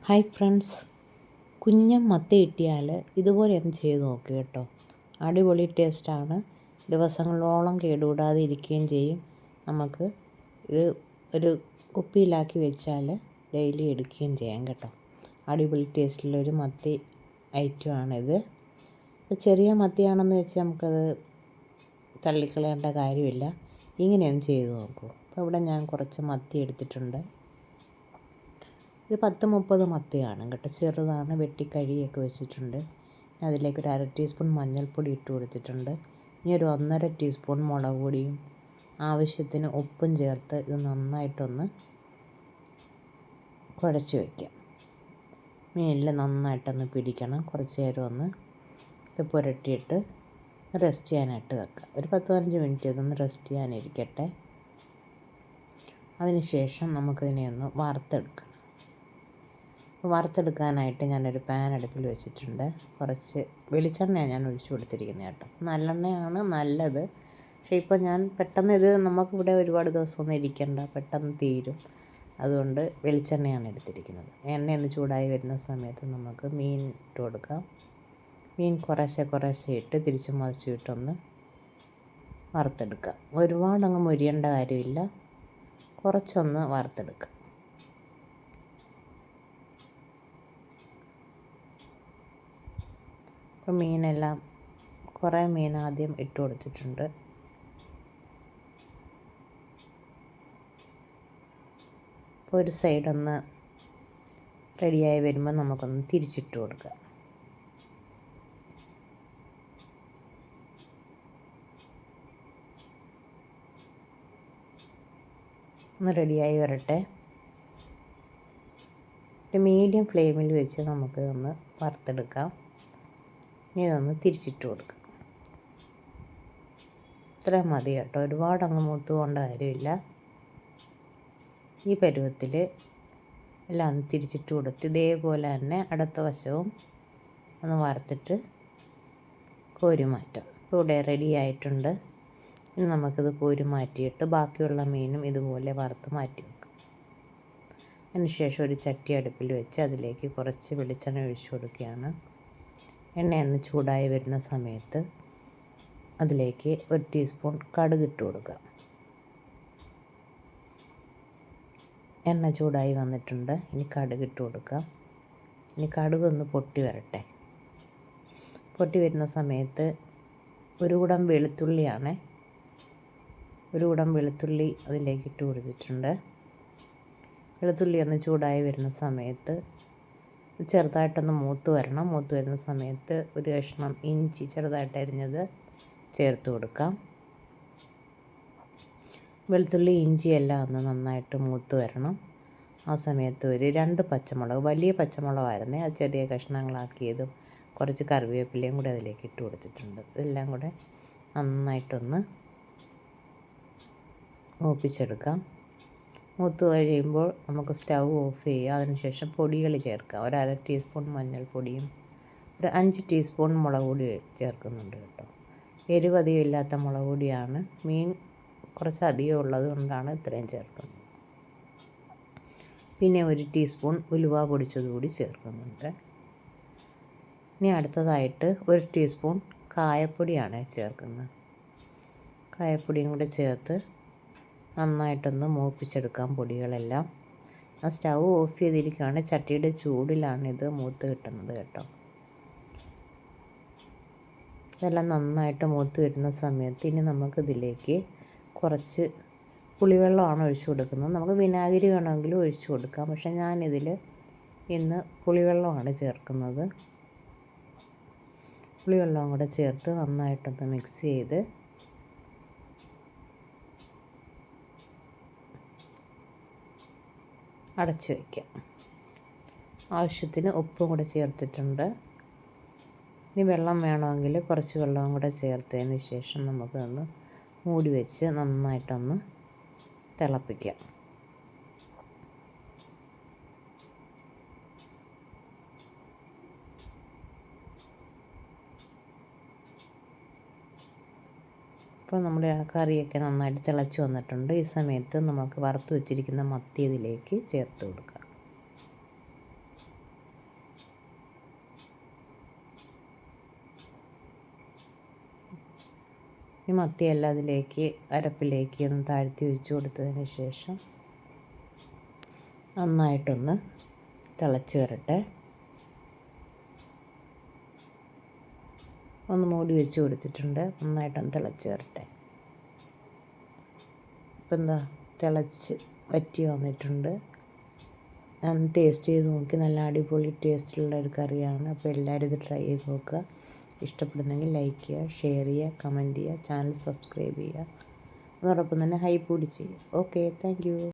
Hi friends, കുഞ്ഞൻ മത്തി കിട്ടിയാൽ ഇതുപോലെ ഒന്ന് ചെയ്ത് നോക്കുക കേട്ടോ. അടിപൊളി ടേസ്റ്റാണ്. ദിവസങ്ങളോളം കേടുകൂടാതെ ഇരിക്കുകയും ചെയ്യും. നമുക്ക് ഇത് ഒരു കുപ്പിയിലാക്കി വെച്ചാൽ ഡെയിലി എടുക്കുകയും ചെയ്യാം കേട്ടോ. അടിപൊളി ടേസ്റ്റിലൊരു മത്തി ഐറ്റമാണിത്. ചെറിയ മത്തിയാണെന്ന് വെച്ച് നമുക്കത് തള്ളിക്കളയേണ്ട കാര്യമില്ല. ഇങ്ങനെയൊന്ന് ചെയ്ത് നോക്കൂ. അപ്പോൾ ഇവിടെ ഞാൻ കുറച്ച് മത്തി എടുത്തിട്ടുണ്ട്. ഇത് 10-30 മത്തി കാണും കേട്ടോ. ചെറുതാണ്, വെട്ടി കഴുകിയൊക്കെ വെച്ചിട്ടുണ്ട്. അതിലേക്ക് ഒരു 1/2 ടീസ്പൂൺ മഞ്ഞൾപ്പൊടി ഇട്ട് കൊടുത്തിട്ടുണ്ട്. ഇനി ഒരു 1/2 ടീസ്പൂൺ മുളക് പൊടിയും ആവശ്യത്തിന് ഉപ്പും ചേർത്ത് ഇത് നന്നായിട്ടൊന്ന് കുഴച്ച് വയ്ക്കാം. മീനിൽ നന്നായിട്ടൊന്ന് പിടിക്കണം. കുറച്ച് നേരം ഒന്ന് ഇത് പുരട്ടിയിട്ട് റെസ്റ്റ് ചെയ്യാനായിട്ട് വെക്കാം. ഒരു 10-15 മിനിറ്റ് ഇതൊന്ന് റെസ്റ്റ് ചെയ്യാനിരിക്കട്ടെ. അതിനുശേഷം നമുക്കിതിനെ ഒന്ന് വറുത്തെടുക്കണം. വറുത്തെടുക്കാനായിട്ട് ഞാനൊരു പാൻ അടുപ്പിൽ വെച്ചിട്ടുണ്ട്. കുറച്ച് വെളിച്ചെണ്ണയാണ് ഞാൻ ഒഴിച്ചു കൊടുത്തിരിക്കുന്നത് കേട്ടോ. നല്ലെണ്ണയാണ് നല്ലത്. പക്ഷേ ഇപ്പോൾ ഞാൻ പെട്ടെന്ന് ഇത് നമുക്കിവിടെ ഒരുപാട് ദിവസമൊന്നും ഇരിക്കണ്ട, പെട്ടെന്ന് തീരും. അതുകൊണ്ട് വെളിച്ചെണ്ണയാണ് എടുത്തിരിക്കുന്നത്. എണ്ണയൊന്ന് ചൂടായി വരുന്ന സമയത്ത് നമുക്ക് മീൻ ഇട്ട് കൊടുക്കാം. മീൻ കുറേശ്ശെ ഇട്ട് തിരിച്ചും മറിച്ചും ഇട്ടൊന്ന് വറുത്തെടുക്കാം. ഒരുപാടങ്ങ് മൊരിയേണ്ട കാര്യമില്ല, കുറച്ചൊന്ന് വറുത്തെടുക്കാം. അപ്പോൾ മീനെല്ലാം കുറേ മീൻ ആദ്യം ഇട്ട് കൊടുത്തിട്ടുണ്ട്. അപ്പോൾ ഒരു സൈഡൊന്ന് റെഡിയായി വരുമ്പോൾ നമുക്കൊന്ന് തിരിച്ചിട്ട് കൊടുക്കാം. ഒന്ന് റെഡിയായി വരട്ടെ. ഒരു മീഡിയം ഫ്ലെയിമിൽ വെച്ച് നമുക്ക് ഒന്ന് വറുത്തെടുക്കാം. ഇനി ഇതൊന്ന് തിരിച്ചിട്ട് കൊടുക്കാം. ഇത്ര മതി കേട്ടോ. ഒരുപാട് അങ്ങ് മൂത്ത് പോകേണ്ട കാര്യമില്ല. ഈ പരുവത്തിൽ എല്ലാം ഒന്ന് തിരിച്ചിട്ട് കൊടുത്ത് ഇതേപോലെ തന്നെ അടുത്ത വശവും ഒന്ന് വറുത്തിട്ട് കോരി മാറ്റാം. ഇപ്പോൾ ഇവിടെ റെഡി ആയിട്ടുണ്ട്. ഇനി നമുക്കിത് കോരി മാറ്റിയിട്ട് ബാക്കിയുള്ള മീനും ഇതുപോലെ വറുത്ത് മാറ്റി വെക്കാം. അതിനുശേഷം ഒരു ചട്ടി അടുപ്പിൽ വെച്ച് അതിലേക്ക് കുറച്ച് വെളിച്ചെണ്ണ ഒഴിച്ചു കൊടുക്കുകയാണ്. എണ്ണയൊന്ന് ചൂടായി വരുന്ന സമയത്ത് അതിലേക്ക് 1 ടീസ്പൂൺ കടുക് ഇട്ട് കൊടുക്കുക. എണ്ണ ചൂടായി വന്നിട്ടുണ്ട്. ഇനി കടുക് ഇട്ട് കൊടുക്കാം. ഇനി കടുക് ഒന്ന് പൊട്ടി വരട്ടെ. പൊട്ടി വരുന്ന സമയത്ത് ഒരു കുടം വെളുത്തുള്ളിയാണ്. ഒരു കുടം വെളുത്തുള്ളി അതിലേക്ക് ഇട്ട് കൊടുത്തിട്ടുണ്ട്. വെളുത്തുള്ളി ഒന്ന് ചൂടായി വരുന്ന സമയത്ത് ചെറുതായിട്ടൊന്ന് മൂത്ത് വരണം. മൂത്ത് വരുന്ന സമയത്ത് ഒരു കഷ്ണം ഇഞ്ചി ചെറുതായിട്ട് അരിഞ്ഞത് ചേർത്ത് കൊടുക്കാം. വെളുത്തുള്ളി ഇഞ്ചിയെല്ലാം ഒന്ന് നന്നായിട്ട് മൂത്ത് വരണം. ആ സമയത്ത് ഒരു 2 പച്ചമുളക്, വലിയ പച്ചമുളകായിരുന്നേ, അത് ചെറിയ കഷ്ണങ്ങളാക്കിയതും കുറച്ച് കറിവേപ്പിലയും കൂടി അതിലേക്ക് ഇട്ട് കൊടുത്തിട്ടുണ്ട്. ഇതെല്ലാം കൂടെ നന്നായിട്ടൊന്ന് മൂപ്പിച്ചെടുക്കാം. മൂത്ത് കഴിയുമ്പോൾ നമുക്ക് സ്റ്റൗ ഓഫ് ചെയ്യുക. അതിനുശേഷം പൊടികൾ ചേർക്കാം. ഒരു 1/2 ടീസ്പൂൺ മഞ്ഞൾപ്പൊടിയും ഒരു 5 ടീസ്പൂൺ മുളക് പൊടി ചേർക്കുന്നുണ്ട് കേട്ടോ. എരിവ് അധികം ഇല്ലാത്ത മുളക് പൊടിയാണ്. മീൻ കുറച്ച് അധികം ഉള്ളത് കൊണ്ടാണ് ഇത്രയും ചേർക്കുന്നത്. പിന്നെ 1 ടീസ്പൂൺ ഉലുവ പൊടിച്ചത് കൂടി ചേർക്കുന്നുണ്ട്. ഇനി അടുത്തതായിട്ട് 1 ടീസ്പൂൺ കായപ്പൊടിയാണ് ചേർക്കുന്നത്. കായപ്പൊടിയും കൂടെ ചേർത്ത് നന്നായിട്ടൊന്ന് മൂപ്പിച്ചെടുക്കാം പൊടികളെല്ലാം. ആ സ്റ്റൗ ഓഫ് ചെയ്തിരിക്കുകയാണ്. ചട്ടിയുടെ ചൂടിലാണ് ഇത് മൂത്ത് കിട്ടുന്നത് കേട്ടോ. ഇതെല്ലാം നന്നായിട്ട് മൂത്ത് വരുന്ന സമയത്ത് ഇനി നമുക്കിതിലേക്ക് കുറച്ച് പുളിവെള്ളമാണ് ഒഴിച്ചു കൊടുക്കുന്നത്. നമുക്ക് വിനാഗിരി വേണമെങ്കിലും ഒഴിച്ചു കൊടുക്കാം. പക്ഷേ ഞാനിതിൽ ഇന്ന് പുളിവെള്ളമാണ് ചേർക്കുന്നത്. പുളിവെള്ളം കൂടെ ചേർത്ത് നന്നായിട്ടൊന്ന് മിക്സ് ചെയ്ത് അടച്ചു വയ്ക്കാം. ആവശ്യത്തിന് ഉപ്പും കൂടെ ചേർത്തിട്ടുണ്ട്. ഇനി വെള്ളം വേണമെങ്കിൽ കുറച്ച് വെള്ളവും കൂടെ ചേർത്തതിന് ശേഷം നമുക്കൊന്ന് മൂടി വെച്ച് നന്നായിട്ടൊന്ന് തിളപ്പിക്കാം. അപ്പോൾ നമ്മുടെ ആ കറിയൊക്കെ നന്നായിട്ട് തിളച്ച് വന്നിട്ടുണ്ട്. ഈ സമയത്ത് നമുക്ക് വറുത്ത് വെച്ചിരിക്കുന്ന മത്തി ഇതിലേക്ക് ചേർത്ത് കൊടുക്കാം. ഈ മത്തിയെല്ലാം അതിലേക്ക് അരപ്പിലേക്ക് ഒന്ന് താഴ്ത്തി ഒഴിച്ച് കൊടുത്തതിന് ശേഷം നന്നായിട്ടൊന്ന് തിളച്ച് വരട്ടെ. ഒന്ന് മൂടി വെച്ച് കൊടുത്തിട്ടുണ്ട്. നന്നായിട്ടൊന്ന് തിളച്ച് വരട്ടെ. ഇപ്പം എന്താ തിളച്ച് വറ്റി വന്നിട്ടുണ്ട്. ഞാൻ ടേസ്റ്റ് ചെയ്ത് നോക്കി. നല്ല അടിപൊളി ടേസ്റ്റുള്ള ഒരു കറിയാണ്. അപ്പോൾ എല്ലാവരും ഇത് ട്രൈ ചെയ്ത് നോക്കുക. ഇഷ്ടപ്പെടുന്നെങ്കിൽ ലൈക്ക് ചെയ്യുക, ഷെയർ ചെയ്യുക, കമൻറ്റ് ചെയ്യുക, ചാനൽ സബ്സ്ക്രൈബ് ചെയ്യുക. അതോടൊപ്പം തന്നെ ഹൈപ്പ് കൂടി ചെയ്യുക. Okay, thank you.